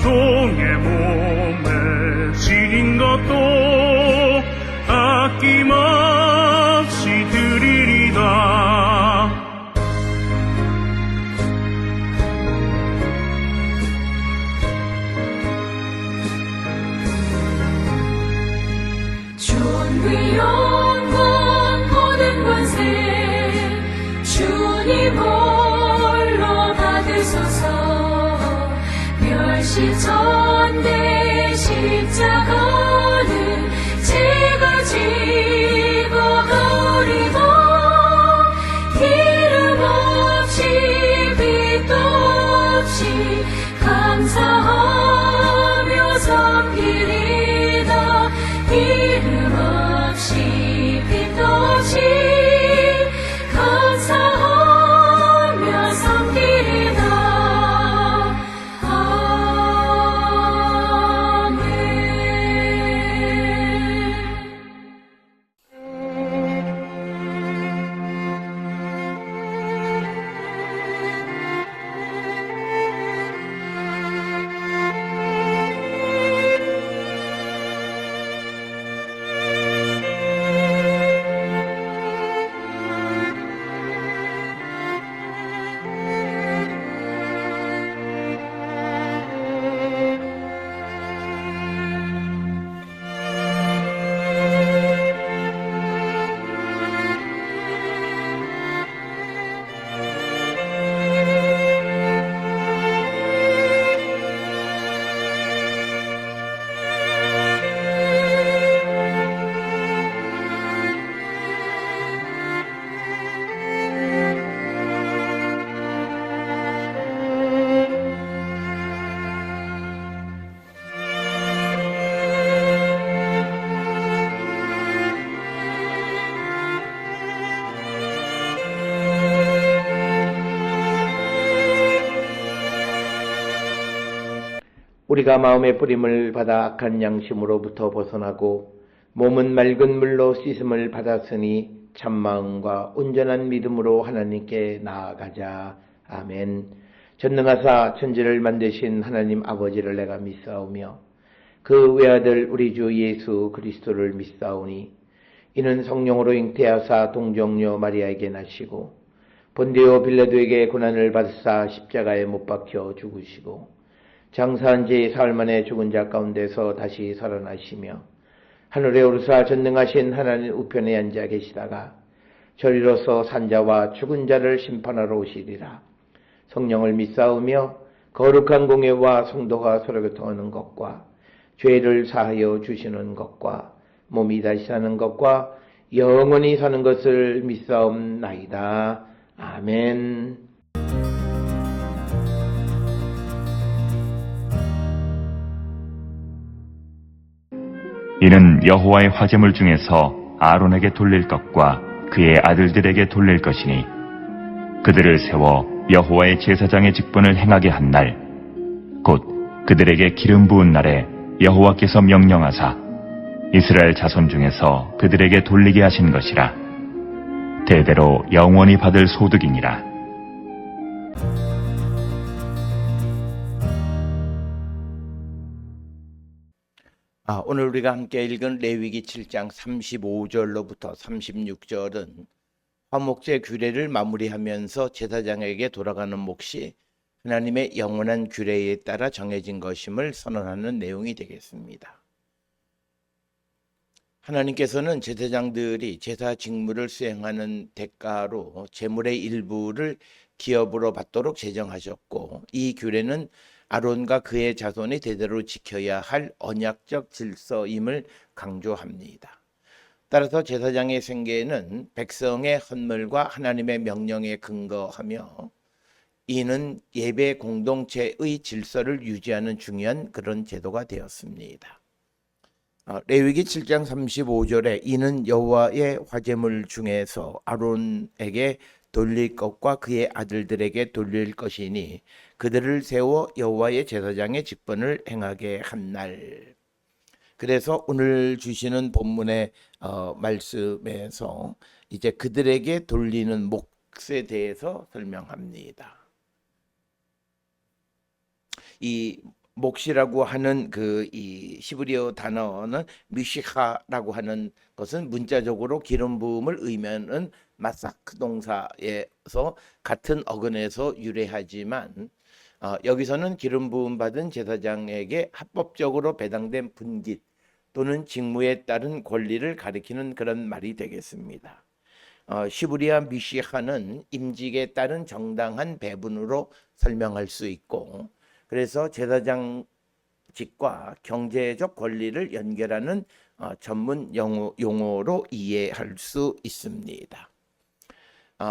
종의 몸에 지닌 것도 아낌없이 드리리다. 존귀 영광 모든 권세 주님 홀로 받으소서. 멸시전대 십자가는 제가 지고 버리고 기름 없이 빛도 없이 감사하며 섬기리다. 기름 없이 빛도 없이 감사하며 섬기리다. 우리가 마음의 뿌림을 받아 악한 양심으로부터 벗어나고 몸은 맑은 물로 씻음을 받았으니 참마음과 온전한 믿음으로 하나님께 나아가자. 아멘. 전능하사 천지를 만드신 하나님 아버지를 내가 믿사오며 그 외아들 우리 주 예수 그리스도를 믿사오니 이는 성령으로 잉태하사 동정녀 마리아에게 나시고 본디오 빌라도에게 고난을 받으사 십자가에 못 박혀 죽으시고 장사한 지 사흘 만에 죽은 자 가운데서 다시 살아나시며 하늘에 오르사 전능하신 하나님 우편에 앉아 계시다가 저리로서 산자와 죽은 자를 심판하러 오시리라. 성령을 믿사오며 거룩한 공예와 성도가 서로 교통하는 것과 죄를 사하여 주시는 것과 몸이 다시 사는 것과 영원히 사는 것을 믿사옵나이다. 아멘. 이는 여호와의 화제물 중에서 아론에게 돌릴 것과 그의 아들들에게 돌릴 것이니 그들을 세워 여호와의 제사장의 직분을 행하게 한 날, 곧 그들에게 기름 부은 날에 여호와께서 명령하사 이스라엘 자손 중에서 그들에게 돌리게 하신 것이라. 대대로 영원히 받을 소득이니라. 오늘 우리가 함께 읽은 레위기 7장 35절로부터 36절은 화목제 규례를 마무리하면서 제사장에게 돌아가는 몫이 하나님의 영원한 규례에 따라 정해진 것임을 선언하는 내용이 되겠습니다. 하나님께서는 제사장들이 제사 직무를 수행하는 대가로 제물의 일부를 기업으로 받도록 제정하셨고, 이 규례는 아론과 그의 자손이 대대로 지켜야 할 언약적 질서임을 강조합니다. 따라서 제사장의 생계는 백성의 헌물과 하나님의 명령에 근거하며 이는 예배 공동체의 질서를 유지하는 중요한 그런 제도가 되었습니다. 레위기 7장 35절에 이는 여호와의 화제물 중에서 아론에게 돌릴 것과 그의 아들들에게 돌릴 것이니 그들을 세워 여호와의 제사장의 직분을 행하게 한 날. 그래서 오늘 주시는 본문의 말씀에서 이제 그들에게 돌리는 몫에 대해서 설명합니다. 이 몫이라고 하는 그 이 히브리어 단어는 미시하라고 하는 것은 문자적으로 기름 부음을 의미하는 마사크 동사에서 같은 어근에서 유래하지만 여기서는 기름 부음 받은 제사장에게 합법적으로 배당된 분깃 또는 직무에 따른 권리를 가리키는 그런 말이 되겠습니다. 시브리아 미시하는 임직에 따른 정당한 배분으로 설명할 수 있고, 그래서 제사장직과 경제적 권리를 연결하는 전문 용어로 이해할 수 있습니다.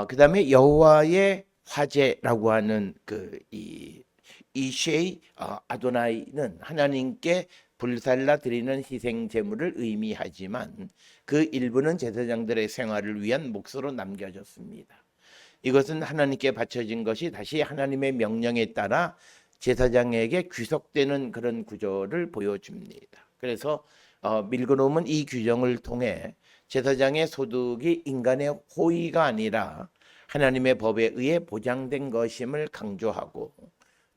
그 다음에 여호와의 화제라고 하는 이쉐이 아도나이는 하나님께 불살라 드리는 희생 제물을 의미하지만 그 일부는 제사장들의 생활을 위한 몫으로 남겨졌습니다. 이것은 하나님께 바쳐진 것이 다시 하나님의 명령에 따라 제사장에게 귀속되는 그런 구조를 보여줍니다. 그래서 밀그롬은 이 규정을 통해 제사장의 소득이 인간의 호의가 아니라 하나님의 법에 의해 보장된 것임을 강조하고,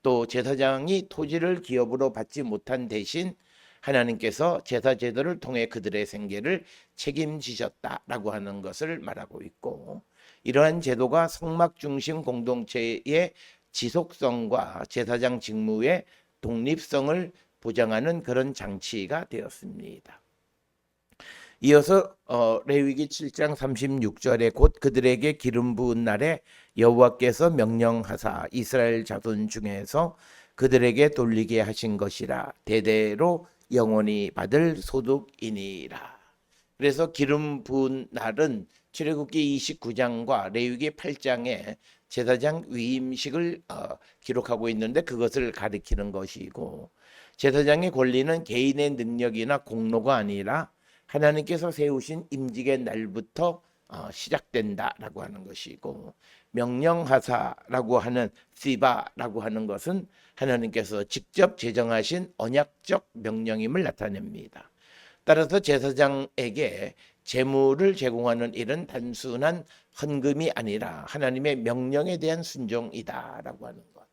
또 제사장이 토지를 기업으로 받지 못한 대신 하나님께서 제사 제도를 통해 그들의 생계를 책임지셨다라고 하는 것을 말하고 있고, 이러한 제도가 성막 중심 공동체의 지속성과 제사장 직무의 독립성을 보장하는 그런 장치가 되었습니다. 이어서 레위기 7장 36절에 곧 그들에게 기름 부은 날에 여호와께서 명령하사 이스라엘 자손 중에서 그들에게 돌리게 하신 것이라 대대로 영원히 받을 소득이니라. 그래서 기름 부은 날은 출애굽기 29장과 레위기 8장에 제사장 위임식을 기록하고 있는데 그것을 가리키는 것이고, 제사장의 권리는 개인의 능력이나 공로가 아니라 하나님께서 세우신 임직의 날부터 시작된다라고 하는 것이고, 명령하사라고 하는 시바라고 하는 것은 하나님께서 직접 제정하신 언약적 명령임을 나타냅니다. 따라서 제사장에게 제물을 제공하는 일은 단순한 헌금이 아니라 하나님의 명령에 대한 순종이다라고 하는 것.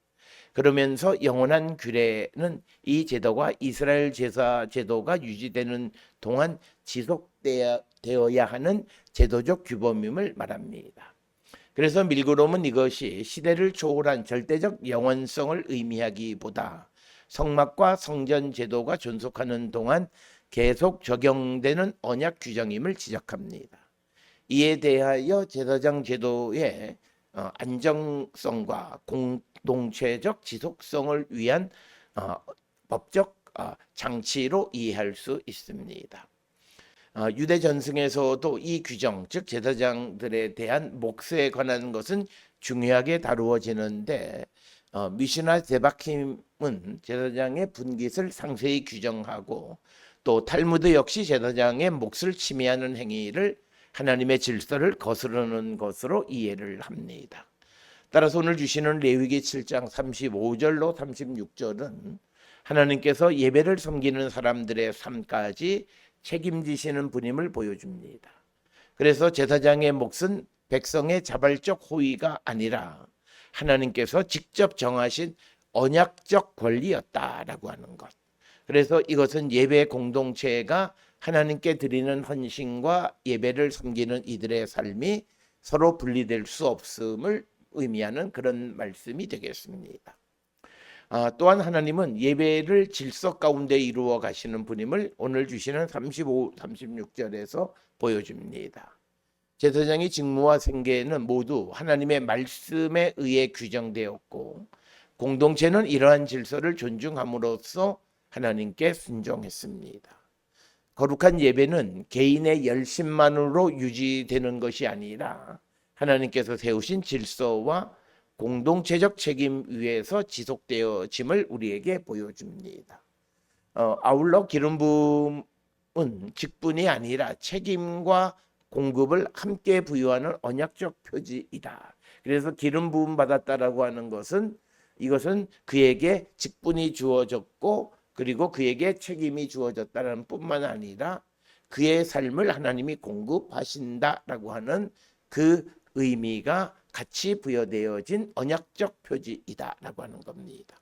그러면서 영원한 규례는 이 제도가 이스라엘 제사 제도가 유지되는 동안 지속되어야 하는 제도적 규범임을 말합니다. 그래서 밀그롬은 이것이 시대를 초월한 절대적 영원성을 의미하기보다 성막과 성전 제도가 존속하는 동안 계속 적용되는 언약 규정임을 지적합니다. 이에 대하여 제사장 제도의 안정성과 공동체적 지속성을 위한 법적 장치로 이해할 수 있습니다. 유대 전승에서도 이 규정, 즉 제사장들에 대한 몫에 관한 것은 중요하게 다루어지는데, 미시나 데바킴은 제사장의 분깃을 상세히 규정하고, 또 탈무드 역시 제사장의 몫을 침해하는 행위를 하나님의 질서를 거스르는 것으로 이해를 합니다. 따라서 오늘 주시는 레위기 7장 35절로 36절은 하나님께서 예배를 섬기는 사람들의 삶까지 책임지시는 분임을 보여줍니다. 그래서 제사장의 몫은 백성의 자발적 호의가 아니라 하나님께서 직접 정하신 언약적 권리였다라고 하는 것. 그래서 이것은 예배 공동체가 하나님께 드리는 헌신과 예배를 섬기는 이들의 삶이 서로 분리될 수 없음을 의미하는 그런 말씀이 되겠습니다. 또한 하나님은 예배를 질서 가운데 이루어 가시는 분임을 오늘 주시는 35, 36절에서 보여줍니다. 제사장의 직무와 생계는 모두 하나님의 말씀에 의해 규정되었고, 공동체는 이러한 질서를 존중함으로써 하나님께 순종했습니다. 거룩한 예배는 개인의 열심만으로 유지되는 것이 아니라 하나님께서 세우신 질서와 공동체적 책임 위에서 지속되어짐을 우리에게 보여줍니다. 아울러 기름 부음은 직분이 아니라 책임과 공급을 함께 부여하는 언약적 표지이다. 그래서 기름 부음 받았다라고 하는 것은 이것은 그에게 직분이 주어졌고 그리고 그에게 책임이 주어졌다는 뿐만 아니라 그의 삶을 하나님이 공급하신다라고 하는 그 의미가 같이 부여되어진 언약적 표지이다라고 하는 겁니다.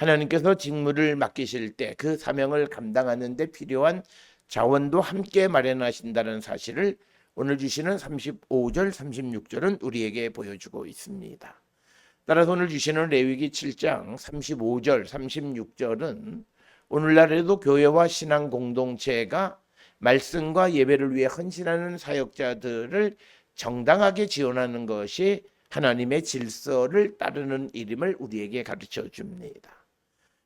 하나님께서 직무를 맡기실 때 그 사명을 감당하는 데 필요한 자원도 함께 마련하신다는 사실을 오늘 주시는 35절, 36절은 우리에게 보여주고 있습니다. 따라서 오늘 주시는 레위기 7장 35절, 36절은 오늘날에도 교회와 신앙 공동체가 말씀과 예배를 위해 헌신하는 사역자들을 정당하게 지원하는 것이 하나님의 질서를 따르는 일임을 우리에게 가르쳐 줍니다.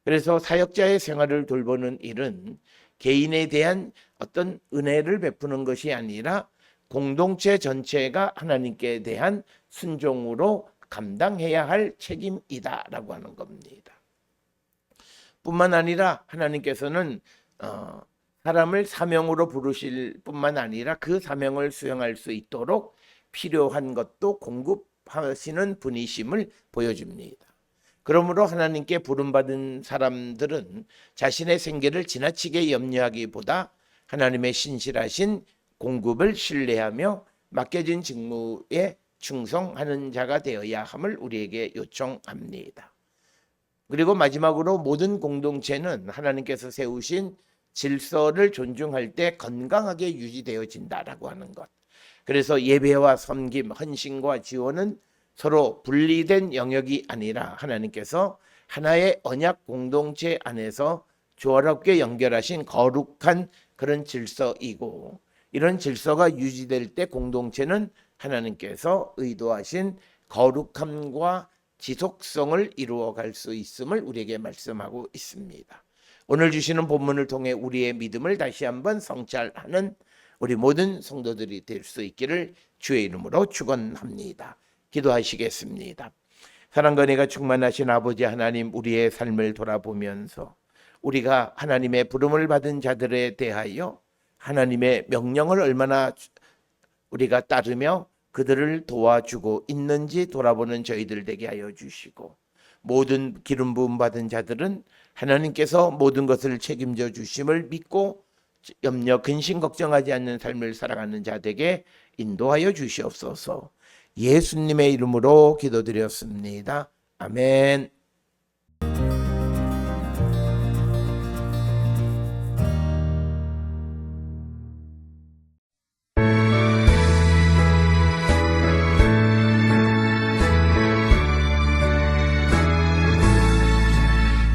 그래서 사역자의 생활을 돌보는 일은 개인에 대한 어떤 은혜를 베푸는 것이 아니라 공동체 전체가 하나님께 대한 순종으로 감당해야 할 책임이다라고 하는 겁니다. 뿐만 아니라 하나님께서는 사람을 사명으로 부르실 뿐만 아니라 그 사명을 수행할 수 있도록 필요한 것도 공급하시는 분이심을 보여줍니다. 그러므로 하나님께 부름받은 사람들은 자신의 생계를 지나치게 염려하기보다 하나님의 신실하신 공급을 신뢰하며 맡겨진 직무에 충성하는 자가 되어야 함을 우리에게 요청합니다. 그리고 마지막으로 모든 공동체는 하나님께서 세우신 질서를 존중할 때 건강하게 유지되어진다라고 하는 것. 그래서 예배와 섬김, 헌신과 지원은 서로 분리된 영역이 아니라 하나님께서 하나의 언약 공동체 안에서 조화롭게 연결하신 거룩한 그런 질서이고, 이런 질서가 유지될 때 공동체는 하나님께서 의도하신 거룩함과 지속성을 이루어갈 수 있음을 우리에게 말씀하고 있습니다. 오늘 주시는 본문을 통해 우리의 믿음을 다시 한번 성찰하는 우리 모든 성도들이 될 수 있기를 주의 이름으로 축원합니다. 기도하시겠습니다. 사랑과 은혜가 충만하신 아버지 하나님, 우리의 삶을 돌아보면서 우리가 하나님의 부름을 받은 자들에 대하여 하나님의 명령을 얼마나 우리가 따르며 그들을 도와주고 있는지 돌아보는 저희들 되게 하여 주시고, 모든 기름 부음 받은 자들은 하나님께서 모든 것을 책임져 주심을 믿고 염려, 근심, 걱정하지 않는 삶을 살아가는 자들에게 인도하여 주시옵소서. 예수님의 이름으로 기도드렸습니다. 아멘.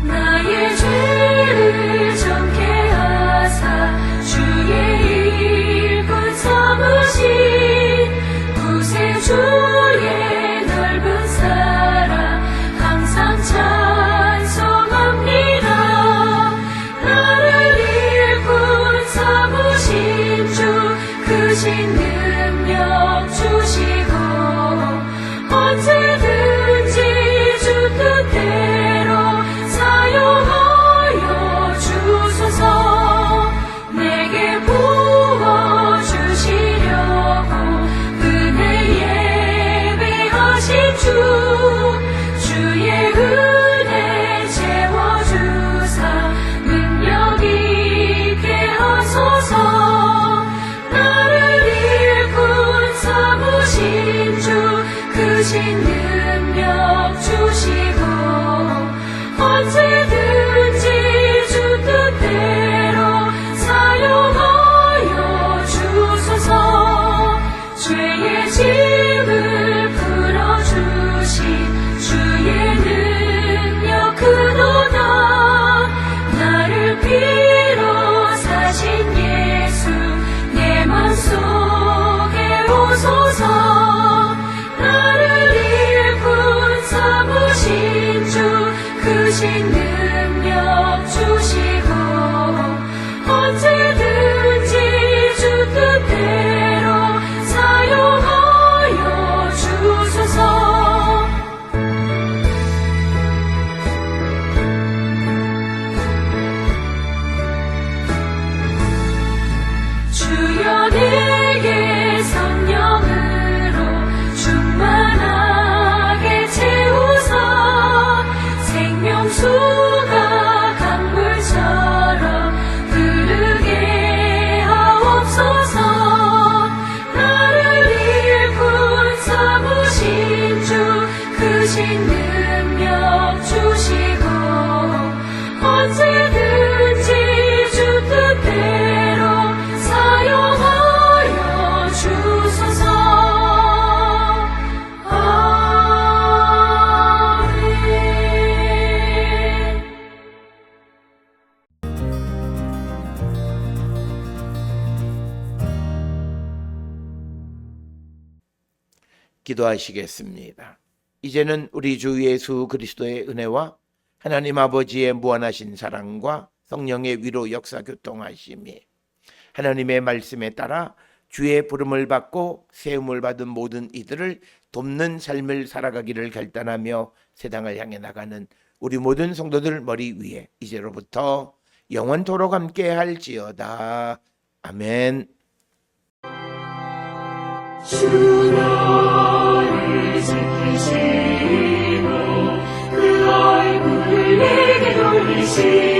나의 죄를 정케 하사 주의 일꾼 삼으신 구세주의 넓은 사랑 항상 언제든지 주 뜻대로 사용하여 주소서. 아멘. 기도하시겠습니다. 이제는 우리 주 예수 그리스도의 은혜와 하나님 아버지의 무한하신 사랑과 성령의 위로 역사 교통하심이 하나님의 말씀에 따라 주의 부름을 받고 세움을 받은 모든 이들을 돕는 삶을 살아가기를 결단하며 세상을 향해 나가는 우리 모든 성도들 머리 위에 이제로부터 영원토록 함께 할지어다. 아멘. 주 너를 지키시고 그 얼굴을 내게 돌리시고